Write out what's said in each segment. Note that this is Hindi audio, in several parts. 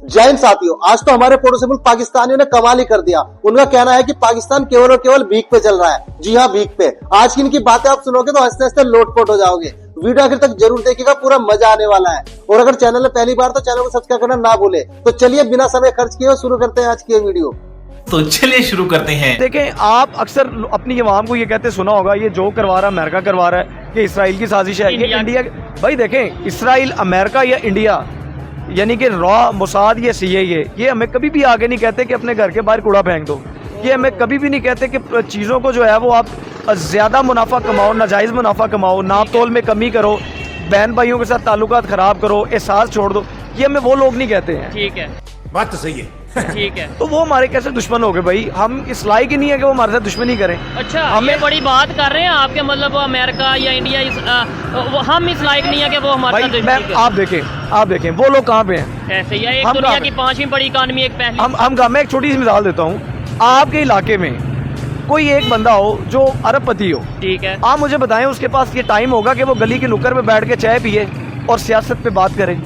जय हिंद साथियों, आज तो हमारे पड़ोसी मुल्क पाकिस्तानियों ने कमाल ही कर दिया। उनका कहना है कि पाकिस्तान केवल और केवल भीख पे चल रहा है। जी हाँ, भीख पे। आज की इनकी बातें आप सुनोगे तो हंसते हंसते लोटपोट हो जाओगे। वीडियो आखिर तक जरूर देखिएगा, पूरा मजा आने वाला है। और अगर चैनल में पहली बार तो चैनल को सब्सक्राइब करना ना भूले। तो चलिए बिना समय खर्च किए शुरू करते हैं आज की वीडियो। तो चलिए शुरू करते हैं। देखें, आप अक्सर अपनी आवाम को ये कहते सुना होगा, ये जो करवा रहा है अमेरिका करवा रहा है, कि इसराइल की साजिश है, ये इंडिया। भाई देखें, इसराइल, अमेरिका या इंडिया, यानी कि रॉ, मोसाद या सीआईए, ये हमें कभी भी आगे नहीं कहते कि अपने घर के बाहर कूड़ा फेंक दो। ये हमें कभी भी नहीं कहते कि चीज़ों को जो है वो आप ज़्यादा मुनाफा कमाओ, नाजायज़ मुनाफा कमाओ, नाप तोल में कमी करो, बहन भाइयों के साथ ताल्लुकात ख़राब करो, एहसास छोड़ दो। ये हमें वो लोग नहीं कहते हैं। ठीक है, बात तो सही है। ठीक है। तो वो हमारे कैसे दुश्मन हो गए भाई? हम इस लायक ही नहीं है कि वो हमारे साथ दुश्मनी करें। अच्छा, हमें ये बड़ी बात कर रहे हैं आपके, मतलब वो अमेरिका या इंडिया हम इस लायक नहीं है कि वो हमारे साथ भाई दुश्मनी करे। आप देखें वो लोग कहाँ पे हैं। ऐसे ही है, एक हम दुनिया कहाँ की 5वीं बड़ी इकॉनमी, एक पहली। मैं एक छोटी सी मिसाल देता हूँ। आपके इलाके में कोई एक बंदा हो जो अरबपति हो, ठीक है, आप मुझे बताएं उसके पास ये टाइम होगा कि वो गली की नुक्कड़ पे बैठ के चाय पिए और सियासत पे बात करे?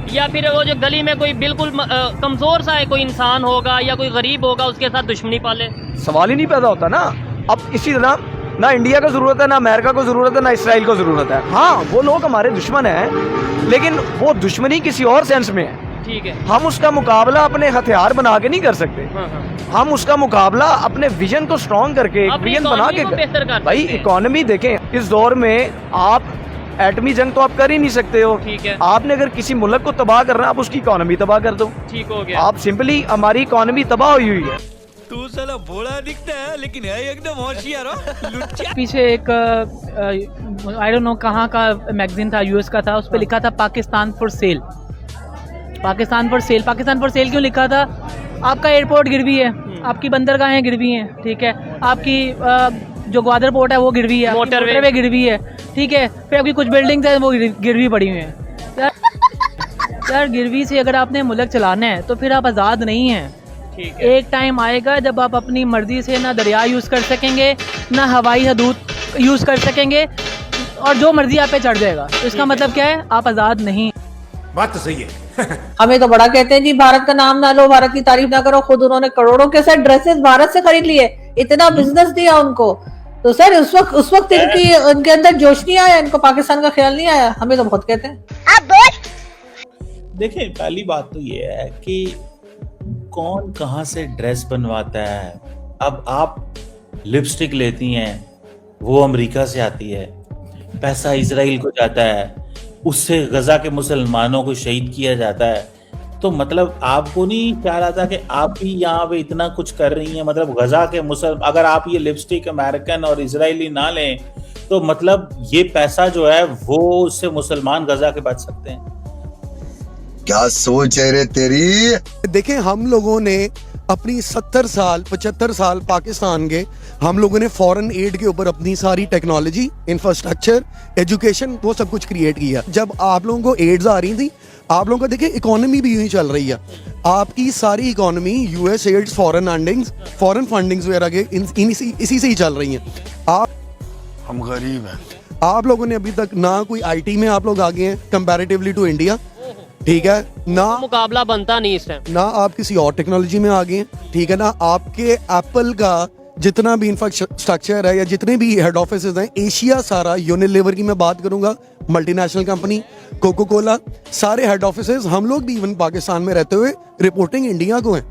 या फिर वो जो गली में कोई बिल्कुल कमजोर सा है कोई इंसान होगा या कोई गरीब होगा, उसके साथ दुश्मनी पाले? सवाल ही नहीं पैदा होता ना। अब इसी तरह ना इंडिया को जरूरत है, ना अमेरिका को जरूरत है, ना इसराइल को जरूरत है। हाँ, वो लोग हमारे दुश्मन हैं, लेकिन वो दुश्मनी किसी और सेंस में है। ठीक है, हम उसका मुकाबला अपने हथियार बना के नहीं कर सकते। हाँ, हाँ। हम उसका मुकाबला अपने विजन को स्ट्रॉन्ग करके, एक विजन बना के बेहतर कर भाई सकते हैं। इकोनॉमी देखें, इस दौर में आप एटमी जंग तो आप कर ही नहीं सकते हो। ठीक है, आपने अगर किसी मुल्क को तबाह करना है, आप उसकी इकोनॉमी तबाह कर दो। ठीक हो गया। आप सिंपली, हमारी इकोनॉमी तबाह हुई हुई है। तू साला भोला दिखता है लेकिन है एकदम होशियार हो, लुच्चा। पीछे एक आई डोंट नो कहाँ का मैगजीन था, यूएस का था, उस पर लिखा था Pakistan for sale. Pakistan for sale, Pakistan for sale क्यों लिखा था? आपका एयरपोर्ट गिरवी है, आपकी बंदरगाहें गिरवी हैं, ठीक है, आपकी जो ग्वादर पोर्ट है वो गिरवी है, मोटरवे गिरवी है, ठीक है, फिर आपकी कुछ बिल्डिंग्स हैं वो गिरवी पड़ी हुई हैं। यार गिरवी से अगर आपने मुल्क चलाना है तो फिर आप आज़ाद नहीं हैं। ठीक है। एक टाइम आएगा जब आप अपनी मर्जी से ना दरिया यूज़ कर सकेंगे, ना हवाई हदूद यूज़ कर सकेंगे, और जो मर्जी आप पे चढ़ जाएगा। तो इसका मतलब क्या है? आप आज़ाद नहीं। बात तो सही है। हमें तो बड़ा कहते हैं जी, भारत का नाम ना लो, भारत की तारीफ ना करो। खुद उन्होंने करोड़ों के साथ ड्रेसेस भारत से खरीद लिए, इतना बिजनेस दिया उनको। तो सर उस वक्त इनके अंदर जोश नहीं आया, इनको पाकिस्तान का ख्याल नहीं आया। हमें तो बहुत कहते हैं। देखिए, पहली बात तो ये है कि कौन कहाँ से ड्रेस बनवाता है। अब आप लिपस्टिक लेती हैं, वो अमेरिका से आती है, पैसा इजराइल को जाता है, उससे गजा के मुसलमानों को शहीद किया जाता है। तो मतलब आपको नहीं ख्याल आता कि आप भी यहाँ पे इतना कुछ कर रही हैं? मतलब गजा के अगर आप ये लिपस्टिक अमेरिकन और इजरायली ना लें तो मतलब ये पैसा जो है वो उससे मुसलमान गजा के बच सकते हैं। क्या सोच है रे तेरी? देखें, हम लोगों ने अपनी 70 साल 75 साल पाकिस्तान के, हम लोगों ने फॉरेन एड के ऊपर अपनी सारी टेक्नोलॉजी, इंफ्रास्ट्रक्चर, एजुकेशन, वो सब कुछ क्रिएट किया। जब आप लोगों को एड्स आ रही थी, आप लोगों का देखिए इकोनॉमी भी यूं चल रही है। आपकी सारी economy US aids, foreign fundings वगैरह के इसी से ही चल रही हैं। हम गरीब हैं। आप लोगों ने अभी तक ना कोई आईटी में आप लोग आगे हैं कंपैरेटिवली टू इंडिया, ठीक है ना, मुकाबला बनता नहीं इस टाइम। ना आप किसी और टेक्नोलॉजी में आ गए हैं, ठीक है ना। आपके एप्पल का जितना भी इंफ्रास्ट्रक्चर है या जितने भी हेड ऑफिसेज हैं, एशिया सारा, यूनिलीवर की मैं बात करूंगा, मल्टीनेशनल कंपनी, कोको कोला, सारे हेड ऑफिसेज, हम लोग भी इवन पाकिस्तान में रहते हुए रिपोर्टिंग इंडिया को है।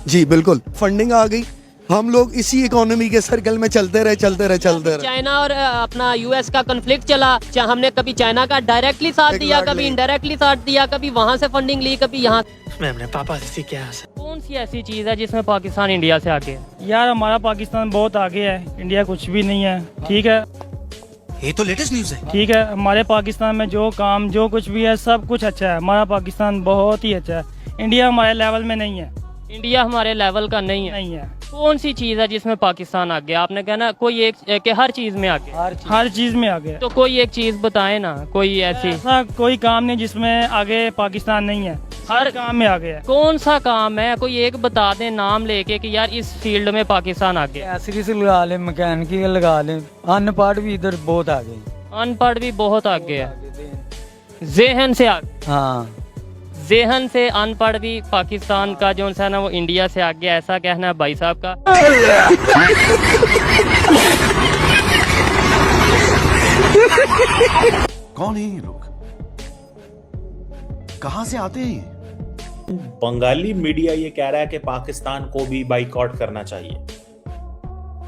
जी बिल्कुल, फंडिंग आ गई, हम लोग इसी इकोनॉमी के सर्कल में चलते रहे। चाइना और अपना यूएस का कन्फ्लिक्ट चला, हमने कभी चाइना का डायरेक्टली साथ दिया, कभी इनडायरेक्टली साथ दिया, कभी वहाँ से फंडिंग ली, कभी यहाँ। मैं अपने पापा से सीखा है। कौन सी ऐसी चीज है जिसमें पाकिस्तान इंडिया से आगे है? यार हमारा पाकिस्तान बहुत आगे है, इंडिया कुछ भी नहीं है, ठीक है। ये तो लेटेस्ट न्यूज़ है। ठीक है, हमारे पाकिस्तान में जो काम जो कुछ भी है सब कुछ अच्छा है। हमारा पाकिस्तान बहुत ही अच्छा है। इंडिया हमारे लेवल में नहीं है। इंडिया हमारे लेवल का नहीं है। कौन सी चीज है जिसमें पाकिस्तान आगे? आपने कहना कोई एक कि हर चीज में आगे, हर चीज में आगे। तो कोई एक चीज बताए ना, कोई ऐसा कोई काम नहीं जिसमें आगे पाकिस्तान नहीं है, हर काम में आगे है। कौन सा काम है? कोई एक बता दें नाम लेके कि यार इस फील्ड में पाकिस्तान आगे। ऐसी से लगा ले, मैकेनिकल लगा ले, अनपढ़ भी इधर बहुत आगे। अनपढ़ भी बहुत आगे है, ज़हन से आगे। हाँ, जेहन से अनपढ़ भी पाकिस्तान का जो है ना वो इंडिया से आगे, ऐसा कहना है भाई साहब का। कौन है ये लोग? कहां से आते हैं? बंगाली मीडिया ये कह रहा है कि पाकिस्तान को भी बाइकआउट करना चाहिए।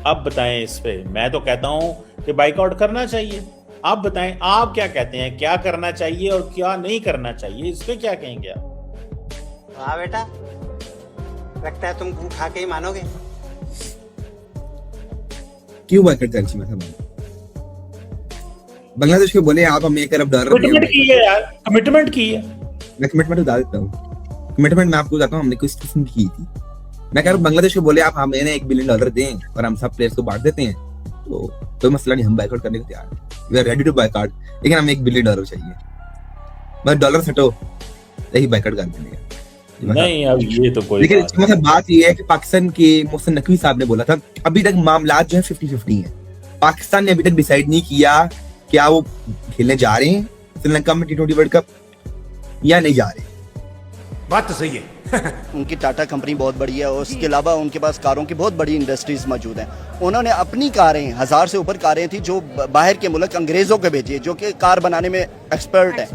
अब बताएं इस पे। मैं तो कहता हूं कि बाइकआउट करना चाहिए। आप बताएं, आप क्या कहते हैं, क्या करना चाहिए और क्या नहीं करना चाहिए, इस पे क्या कहेंगे आप? हाँ बेटा, लगता है तुम गू खा के ही मानोगे। क्यों बाइकआउट करना चाहिए? बांग्लादेश को बोले आप हम 1 अरब डॉलर कमिटमेंट की है यार, कमिटमेंट की है। मैं कमिटमेंट बता देता हूँ। कमिटमेंट मैं आपको बताता हूँ, हमने कुछ किस्म की थी। मैं कह रहा हूँ बांग्लादेश को बोले आप हमें $1 बिलियन दें और हम सब प्लेयर्स को बांट देते हैं, तो कोई मसला नहीं, हम बाइकआउट करने को तैयार हैं। We are ready to buyout, लेकिन हमें $1 बिलियन चाहिए। बस डॉलर सटो, यही बाइकआउट कर देंगे। नहीं, अब ये तो कोई लेकिन बात ये है कि पाकिस्तान के मोहसिन नकवी साहब ने बोला था अभी तक मामला जो है 50-50 है। पाकिस्तान ने अभी तक डिसाइड नहीं किया क्या वो खेलने जा रहे हैं श्रीलंका में T20 वर्ल्ड कप या नहीं जा रहे। बात तो सही है। उनकी टाटा कंपनी बहुत बड़ी है और उसके अलावा उनके पास कारों की बहुत बड़ी इंडस्ट्रीज मौजूद हैं। उन्होंने अपनी कारें 1000 से ऊपर कारें थी जो बाहर के मुल्क अंग्रेजों को भेजी, जो कि कार बनाने में एक्सपर्ट है।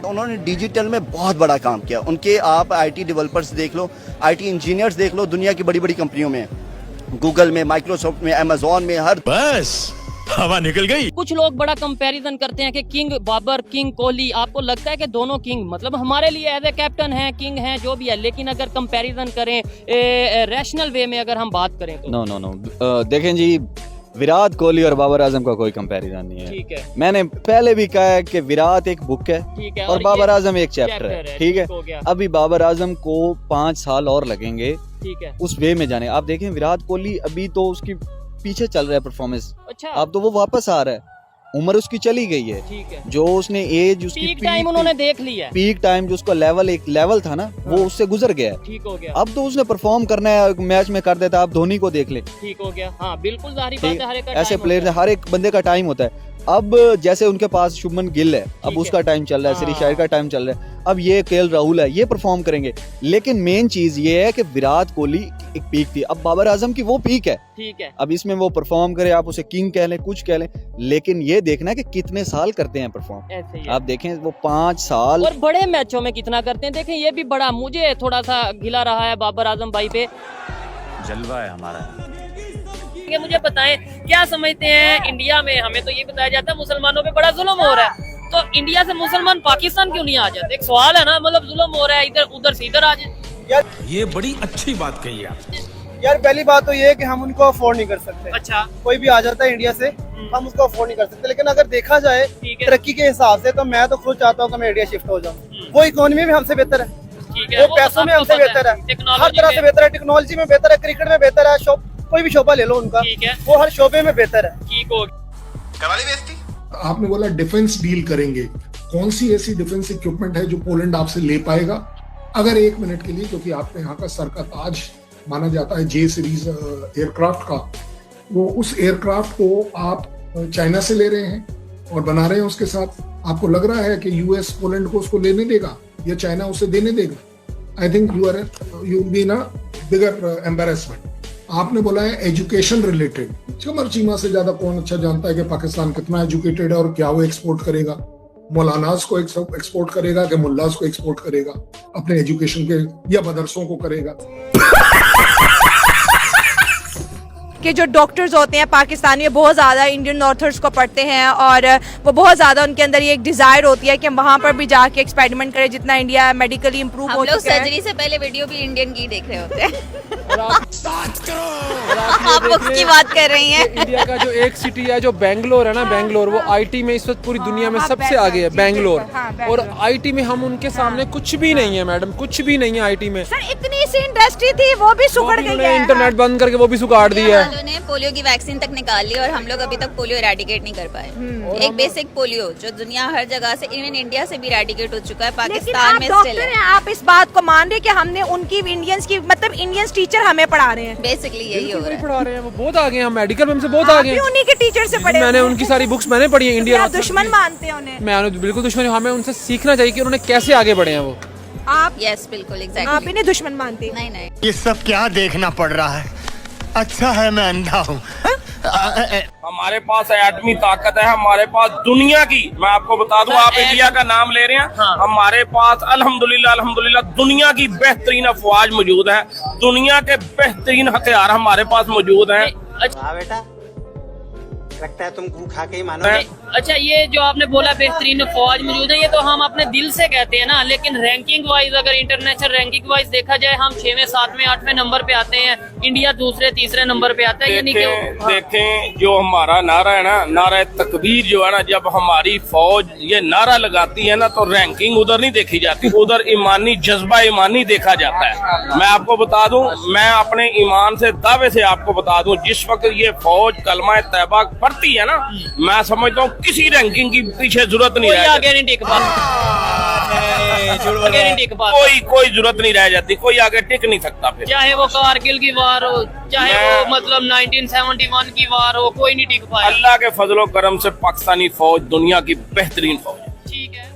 उन्होंने डिजिटल में बहुत बड़ा काम किया। उनके आप IT डेवलपर्स देख लो, IT इंजीनियर्स देख लो, दुनिया की बड़ी बड़ी कंपनियों में, गूगल में, माइक्रोसॉफ्ट में, अमेजोन में, हर बस हवा निकल गई। कुछ लोग बड़ा कंपैरिजन करते हैं कि किंग बाबर, किंग कोहली, आपको लगता है कि दोनों किंग मतलब हमारे लिए एज ए कैप्टन है, किंग है, जो भी है, लेकिन अगर कंपैरिजन करें रैशनल वे में अगर हम बात करें तो नो देखें जी, विराट कोहली और बाबर आजम का कोई कंपैरिजन नहीं है। ठीक है, मैंने पहले भी कहा है कि विराट एक बुक है, ठीक है, और बाबर आजम एक चैप्टर है। ठीक है, हो गया। अभी बाबर आजम को 5 साल और लगेंगे ठीक है, उस वे में जाने। आप देखें विराट कोहली अभी तो उसकी पीछे चल रहा है परफॉर्मेंस, अच्छा, अब तो वो वापस आ रहा है, उम्र उसकी चली गई है। ठीक है, जो उसने एज उसकी पीक टाइम उन्होंने देख लिया है, पीक टाइम जो उसका एक लेवल था ना, वो उससे गुजर गया है। ठीक हो गया। अब तो उसने परफॉर्म करना है, मैच में कर देता। आप धोनी को देख ले, ठीक हो गया। हाँ बिल्कुल, जाहिर बात है, हर एक का ऐसे time प्लेयर होता है। हर एक बंदे का टाइम होता है। अब जैसे उनके पास शुभमन गिल है, अब उसका टाइम चल रहा है, श्री शायर का टाइम चल रहा है, अब ये KL राहुल है, ये परफॉर्म करेंगे। लेकिन मेन चीज ये है कि विराट कोहली एक पीक थी, अब बाबर आजम की वो पीक है। ठीक है, अब इसमें वो परफॉर्म करे, आप उसे किंग कह लें, कुछ कह लें, लेकिन ये देखना है कि कितने साल करते हैं परफॉर्म। ऐसे ही है। आप देखें वो 5 साल और बड़े मैचों में कितना करते हैं, देखें ये भी बड़ा मुझे थोड़ा सा गिला रहा है बाबर आजम भाई पे। जलवा है हमारा। मुझे बताएं क्या समझते हैं, इंडिया में हमें तो ये बताया जाता है मुसलमानों पे बड़ा जुल्म हो रहा है, तो इंडिया से मुसलमान पाकिस्तान क्यों नहीं आ जाते? एक सवाल है ना, मतलब जुल्म हो रहा है, इधर उधर से इधर आ जाए। ये बड़ी अच्छी बात कही आप। यार पहली बात तो ये है कि हम उनको अफोर्ड नहीं कर सकते। अच्छा, कोई भी आ जाता है इंडिया से, हम उसको अफोर्ड नहीं कर सकते। लेकिन अगर देखा जाए ठीक है, तरक्की के हिसाब से, तो मैं तो खुद चाहता हूँ कि मैं इंडिया शिफ्ट हो जाऊँ। वो इकोनॉमी में हमसे बेहतर है, ठीक है, वो पैसों में हमसे बेहतर है, हर तरह से बेहतर है, टेक्नोलॉजी में बेहतर है, क्रिकेट में बेहतर है, कोई भी शोबा ले लो उनका, ठीक है, वो हर शोबे में बेहतर है। ठीक हो आपने बोला डिफेंस डील करेंगे, कौन सी ऐसी डिफेंस इक्विपमेंट है जो पोलैंड आपसे ले पाएगा? अगर 1 मिनट के लिए, क्योंकि आपने यहाँ का सर का ताज माना जाता है J सीरीज एयरक्राफ्ट का, वो उस एयरक्राफ्ट को आप चाइना से ले रहे हैं और बना रहे हैं उसके साथ। आपको लग रहा है कि US पोलैंड को उसको लेने देगा या चाइना उसे देने देगा? I think you be in a bigger embarrassment. आपने बोला है एजुकेशन रिलेटेड, कमर चीमा से ज्यादा कौन अच्छा जानता है कि पाकिस्तान कितना एजुकेटेड है और क्या वो एक्सपोर्ट करेगा? मौलानाज को एक्सपोर्ट करेगा कि मुल्लाज को एक्सपोर्ट करेगा अपने एजुकेशन के, या मदरसों को करेगा? कि जो डॉक्टर्स होते हैं पाकिस्तानी, बहुत ज़्यादा इंडियन ऑथर्स को पढ़ते हैं और वो बहुत ज़्यादा उनके अंदर ये एक डिज़ायर होती है कि हम वहाँ पर भी जाके एक्सपेरिमेंट करें, जितना इंडिया मेडिकली इम्प्रूव हो चुका है। सर्जरी से पहले वीडियो भी इंडियन की देख रहे होते हैं। आप बुक्स की बात कर रही हैं। इंडिया का जो एक सिटी है जो बेंगलोर है ना, बेंगलोर, वो IT में इस वक्त पूरी दुनिया में सबसे आगे है, बेंगलोर। और IT में हम उनके सामने कुछ भी नहीं है मैडम, कुछ भी नहीं है IT में। सर इतनी सी इंडस्ट्री थी वो भी सुगड़ गई है, इंटरनेट बंद करके वो भी सुगाड़ दिया है। उन्होंने पोलियो की वैक्सीन तक निकाल ली और हम लोग अभी तक पोलियो इरेडिकेट नहीं कर पाए। एक बेसिक पोलियो जो दुनिया हर जगह से, इवन इंडिया से भी इरेडिकेट हो चुका है, पाकिस्तान में स्टिल है। आप इस बात को मान रहे कि हमने उनकी इंडियंस की, मतलब इंडियंस टीचर हमें पढ़ा रहे हैं? बेसिकली यही हो रहा है, पढ़ा रहे हैं, वो बहुत आगे हैं, मेडिकल में हमसे बहुत आगे हैं। उन्हीं के टीचर से पढ़े, मैंने उनकी सारी बुक्स मैंने पढ़ी है। इंडिया दुश्मन मानते हैं उन्हें? मैं बिल्कुल दुश्मन हूँ, हमें उनसे सीखना चाहिए कि उन्होंने कैसे आगे बढ़े हैं वो। आप यस बिल्कुल एग्जैक्टली आप इन्हें दुश्मन मानते? नहीं नहीं ये सब क्या देखना पड़ रहा है? अच्छा है मैं अंधा हूँ। हमारे पास एटमी ताकत है, हमारे पास दुनिया की, मैं आपको बता दूं, आप इंडिया का नाम ले रहे हैं, हाँ। हमारे पास अल्हम्दुलिल्लाह दुनिया की बेहतरीन अफवाज मौजूद है, दुनिया के बेहतरीन हथियार हमारे पास मौजूद हैं। अच्छा बेटा, लगता है तुम खा के ही मानोगे। अच्छा, ये जो आपने बोला बेहतरीन फौज मौजूद है, ये तो हम अपने दिल से कहते हैं ना, लेकिन रैंकिंग वाइज अगर इंटरनेशनल रैंकिंग वाइज देखा जाए, हम 6वें 7वें 8वें नंबर पे आते हैं, इंडिया दूसरे तीसरे नंबर पे आता है। यानी कि देखें जो हमारा नारा है ना, नारा तकबीर जो है ना, जब हमारी फौज ये नारा लगाती है ना, तो रैंकिंग उधर नहीं देखी जाती, उधर ईमानी जज्बा ईमानी देखा जाता है। मैं आपको बता दूं, मैं अपने ईमान से दावे से आपको बता दूं, जिस वक्त ये फौज कलमा तैयबा पढ़ती है ना, मैं समझता हूँ किसी रैंकिंग की पीछे जरूरत नहीं रह जाती, कोई जरूरत नहीं रह जाती, कोई आगे टिक नहीं सकता फिर। चाहे वो कारगिल की वार हो, चाहे वो मतलब 1971 की वार हो, कोई नहीं टिक पाया। अल्लाह के फजलो करम से पाकिस्तानी फौज दुनिया की बेहतरीन फौज। ठीक है,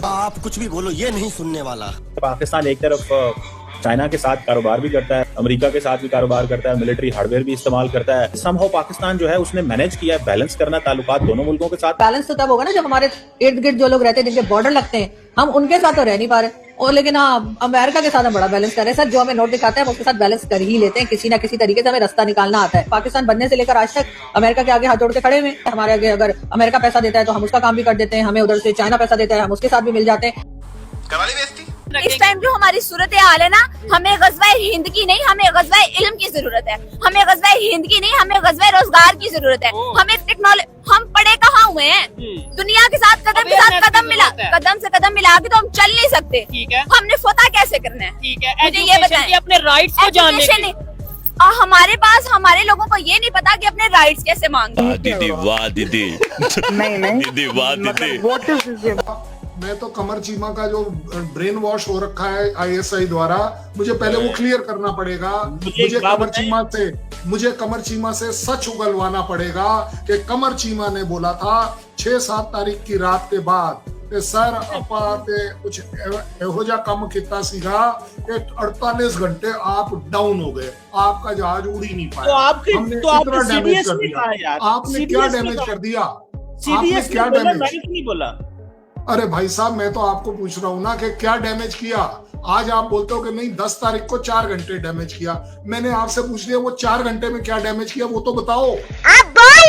आप कुछ भी बोलो, ये नहीं सुनने वाला। पाकिस्तान एक तरफ चाइना के साथ कारोबार भी करता है, अमेरिका के साथ भी कारोबार करता है, मिलिट्री हार्डवेयर भी इस्तेमाल करता है। समहाउ पाकिस्तान जो है उसने मैनेज किया है बैलेंस करना ताल्लुकात दोनों मुल्कों के साथ। बैलेंस तो तब होगा ना जब हमारे इर्द गिर्द जो लोग रहते हैं, जिनके बॉर्डर लगते हैं, हम उनके साथ तो रह नहीं पा रहे। और लेकिन हाँ, अमेरिका के साथ हम बड़ा बैलेंस कर रहे हैं सर, जो हमें नोट दिखाते हैं उसके साथ बैलेंस कर ही लेते हैं, किसी ना किसी तरीके से हमें रास्ता निकालना आता है। पाकिस्तान बनने से लेकर आज तक अमेरिका के आगे हाथ जोड़ के खड़े हुए। हमारे आगे अगर अमेरिका पैसा देता है तो हम उसका काम भी कर देते हैं, हमें उधर से चाइना पैसा देता है हम उसके साथ भी मिल जाते हैं। इस टाइम जो हमारी सूरत हाल है ना, हमें गज़वाए हिंद की नहीं, हमें गज़वाए इल्म की जरूरत है। हमें गज़वाए हिंद की नहीं, हमें गज़वाए रोजगार की जरूरत है। हमें टेक्नोलॉजी, हम पढ़े कहाँ हुए हैं? दुनिया के साथ कदम से कदम मिला के तो हम चल नहीं सकते। ठीक है, हमने फतह कैसे करना है? ठीक है, मुझे ये बताएं। अपने राइट्स को जानने के हमारे पास, हमारे लोगों को ये नहीं पता कि अपने राइट्स कैसे मांगे। दीदी वाह दीदी, दीदी वाह दीदी। मैं तो कमर चीमा का जो ब्रेन वॉश हो रखा है ISI द्वारा, मुझे पहले वो क्लियर करना पड़ेगा। मुझे कमर चीमा से सच उगलवाना पड़ेगा कि कमर चीमा ने बोला था 6-7 तारीख की रात के बाद कि सर अपा ते कुछ एहो जा कम किया सीगा कि 48 घंटे आप डाउन हो गए, आपका जहाज उड़ ही नहीं पाया। तो आपने डैमेज कर दिया, आपने क्या डैमेज कर दिया? आपने क्या डैमेज नहीं बोला? अरे भाई साहब, मैं तो आपको पूछ रहा हूँ ना कि क्या डैमेज किया। आज आप बोलते हो कि नहीं 10 तारीख को 4 घंटे डैमेज किया, मैंने आपसे पूछ लिया वो 4 घंटे में क्या डैमेज किया, वो तो बताओ। आप बोल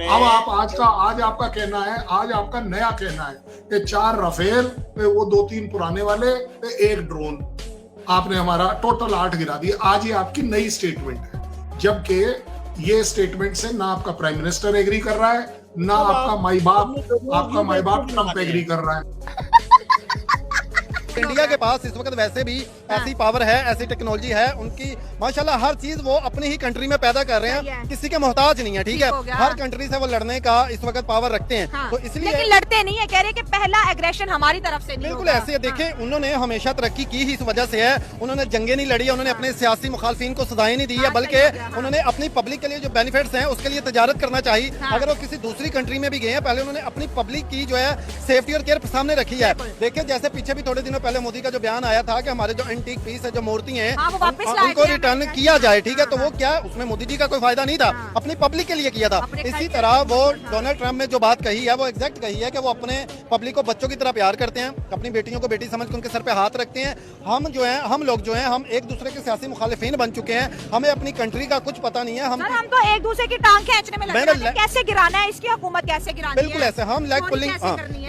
अब आप आज आपका कहना है, आज आपका नया कहना है कि 4 राफेल, वो 2-3 पुराने वाले, 1 ड्रोन, आपने हमारा टोटल 8 गिरा दिया। आज ये आपकी नई स्टेटमेंट है, जबकि ये स्टेटमेंट से ना आपका प्राइम मिनिस्टर एग्री कर रहा है, ना आपका माई बाप ट्रम्प एग्री कर रहा है। इंडिया के पास इस वक्त वैसे भी ऐसी पावर है, ऐसी टेक्नोलॉजी है, उनकी माशाल्लाह हर चीज वो अपनी ही कंट्री में पैदा कर रहे हैं, किसी के मोहताज नहीं है। ठीक है, हर कंट्री से वो लड़ने का इस वक्त पावर रखते हैं। हाँ, तो इसलिए लेकिन लड़ते नहीं है, कह रहे कि पहला एग्रेशन हमारी तरफ से नहीं बिल्कुल होगा। ऐसे देखें, उन्होंने हमेशा तरक्की की ही इस वजह से है, उन्होंने जंगें नहीं लड़ी, उन्होंने अपने सियासी मुखालफिन को सजाएं नहीं दी है, बल्कि उन्होंने अपनी पब्लिक के लिए जो बेनिफिट्स हैं उसके लिए तजारत करना चाहिए। अगर वो किसी दूसरी कंट्री में भी गए हैं, पहले उन्होंने अपनी पब्लिक की जो है सेफ्टी और केयर सामने रखी है। देखिए, जैसे पीछे भी थोड़े दिनों पहले मोदी का जो बयान आया था कि हमारे जो एंटीक पीस है, जो मूर्ति हैं, उनको रिटर्न किया जाए। ठीक है, तो वो क्या, उसमें मोदी जी का कोई फायदा नहीं था, अपनी पब्लिक के लिए किया था। इसी तरह वो डोनाल्ड ट्रंप ने जो बात कही है वो एग्जैक्ट कही है कि वो अपने पब्लिक को बच्चों की तरह प्यार करते हैं, अपनी बेटियों को बेटी समझ के उनके सर पे हाथ रखते हैं। हम लोग जो हैं, हम एक दूसरे के सियासी मुखालिफिन बन चुके हैं, हमें अपनी कंट्री का कुछ पता नहीं है। हम तो एक दूसरे की टांग खींचने में लगे रहते हैं, कैसे गिराना है, इसकी हुकूमत कैसे गिरानी है। बिल्कुल ऐसे हम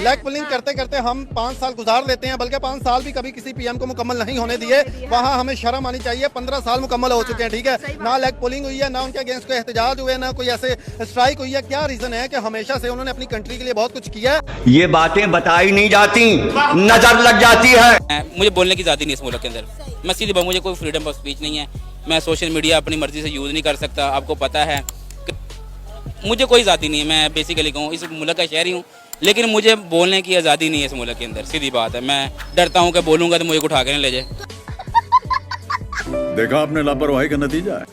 लेग पुलिंग करते करते हम 5 साल गुजार देते हैं, बल्कि 5 साल भी कभी किसी PM को मुकम्मल नहीं होने दिए। वहाँ हमें शर्म आनी चाहिए। 15 साल मुकम्मल हो चुके हैं। ठीक है, ना लेग पुलिंग हुई है, ना उनके अगेंस्ट कोई एहतजाज हुए, ना कोई ऐसे स्ट्राइक हुई है। क्या रीजन है कि हमेशा से उन्होंने अपनी कंट्री के लिए बहुत कुछ किया है। ये बातें बताई नहीं जाती, नजर लग जाती है। मुझे बोलने की आज़ादी नहीं इस मुल्क के अंदर, मैं सीधी बात, मुझे कोई फ्रीडम ऑफ स्पीच नहीं है, मैं सोशल मीडिया अपनी मर्जी से यूज़ नहीं कर सकता, आपको पता है। मुझे कोई आज़ादी नहीं है, मैं बेसिकली कहूँ इस मुल्क का शहरी हूँ, लेकिन मुझे बोलने की आज़ादी नहीं है इस मुल्क के अंदर, सीधी बात है। मैं डरता हूँ कि बोलूँगा तो मुझे उठा के न ले जाए। देखा आपने लापरवाही का नतीजा है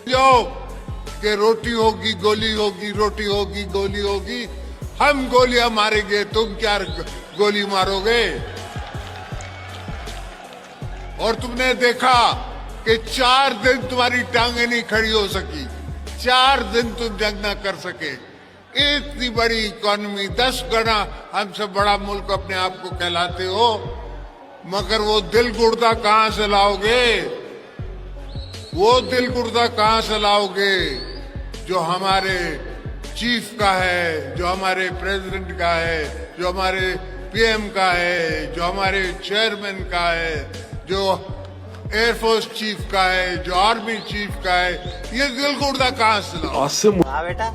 कि रोटी होगी गोली होगी, रोटी होगी गोली होगी, हम गोलियां मारेंगे, तुम क्या गोली मारोगे? और तुमने देखा कि 4 दिन तुम्हारी टांगे नहीं खड़ी हो सकी, 4 दिन तुम जंग ना कर सके। इतनी बड़ी इकोनॉमी, 10 गुना हमसे बड़ा मुल्क अपने आप को कहलाते हो, मगर वो दिल गुर्दा कहां से लाओगे? वो दिल गुर्दा कहां से लाओगे जो हमारे चीफ का है, जो हमारे प्रेसिडेंट का है, जो हमारे पीएम का है, जो हमारे चेयरमैन का है, जो एयरफोर्स चीफ का है, जो आर्मी चीफ का है? ये दिल गुर्दा कहां से लाओगे? हाँ बेटा,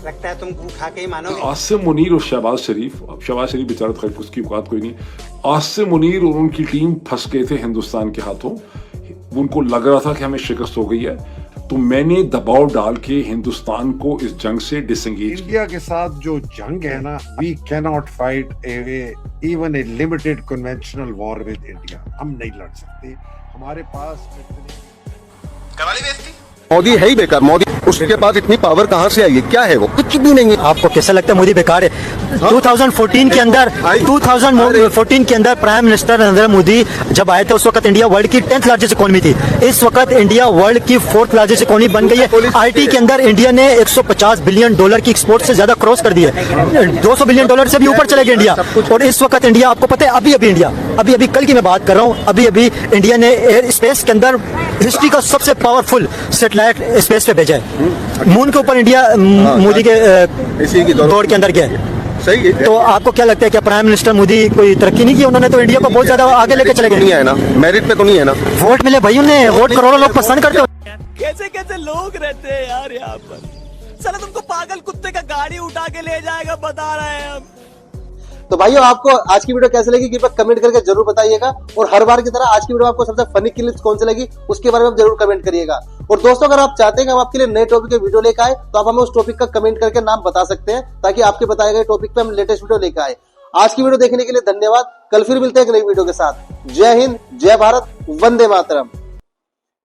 लगता है तुम खा के ही मानोगे। आसिम मुनीर और शहबाज शरीफ बेचारा था, उसकी औकात कोई नहीं। आसिम मुनीर और उनकी टीम फंस गए थे हिंदुस्तान के हाथों। उनको लग रहा था कि हमें शिकस्त हो गई है, तो मैंने दबाव डाल के हिंदुस्तान को इस जंग से डिसंगेज। इंडिया के साथ जो जंग है ना, we cannot fight even a limited conventional war with India. हम नहीं लड़ सकते, हमारे पास कराली बेइज्जती। मोदी है ही बेकार। मोदी, उसके पास इतनी पावर कहां से आई है? क्या है वो? कुछ भी नहीं है। आपको कैसा लगता है मोदी बेकार है? 2014 के अंदर प्राइम मिनिस्टर नरेंद्र मोदी जब आए थे, उस वक्त इंडिया वर्ल्ड की 10th लार्जेस्ट इकोनॉमी थी। इस वक्त इंडिया वर्ल्ड की 4th लार्जेस्ट इकोनॉमी बन गई है। आईटी के अंदर इंडिया ने $150 बिलियन की एक्सपोर्ट से ज्यादा क्रॉस कर दी है। $200 बिलियन से भी ऊपर चले गए इंडिया। और इस वक्त इंडिया, आपको पता है, अभी कल की मैं बात कर रहा हूँ, अभी इंडिया ने एयर स्पेस के अंदर हिस्ट्री का सबसे पावरफुल सैटेलाइट स्पेस पे भेजा है। मून के ऊपर इंडिया मोदी के दौड़ के अंदर गया है। सही है। तो आपको क्या लगता है, क्या प्राइम मिनिस्टर मोदी कोई तरक्की नहीं की? उन्होंने तो इंडिया को बहुत ज्यादा आगे लेके चले गए। नहीं है ना, मेरिट पे तो नहीं है ना। वोट मिले भाई उन्हें, वोट करोड़ों लोग पसंद करते हो। कैसे कैसे लोग रहते हैं यार यहाँ पर। साला तुमको पागल कुत्ते का गाड़ी उठा के ले जाएगा, बता रहे हैं हम। तो भाइयों, आपको आज की वीडियो कैसे लगी कृपया कमेंट करके जरूर बताइएगा। और हर बार की तरह आज की वीडियो आपको सबसे फनी क्लिप्स कौन सी लगी उसके बारे में आप जरूर कमेंट करिएगा। और दोस्तों, अगर आप चाहते हैं कि हम आपके लिए नए टॉपिक के वीडियो लेकर आए, तो आप हमें उस टॉपिक का कमेंट करके नाम बता सकते हैं, ताकि आपके बताए गए टॉपिक पे हम लेटेस्ट वीडियो लेकर आए। आज की वीडियो देखने के लिए धन्यवाद। कल फिर मिलते हैं एक नई वीडियो के साथ। जय हिंद, जय भारत, वंदे मातरम।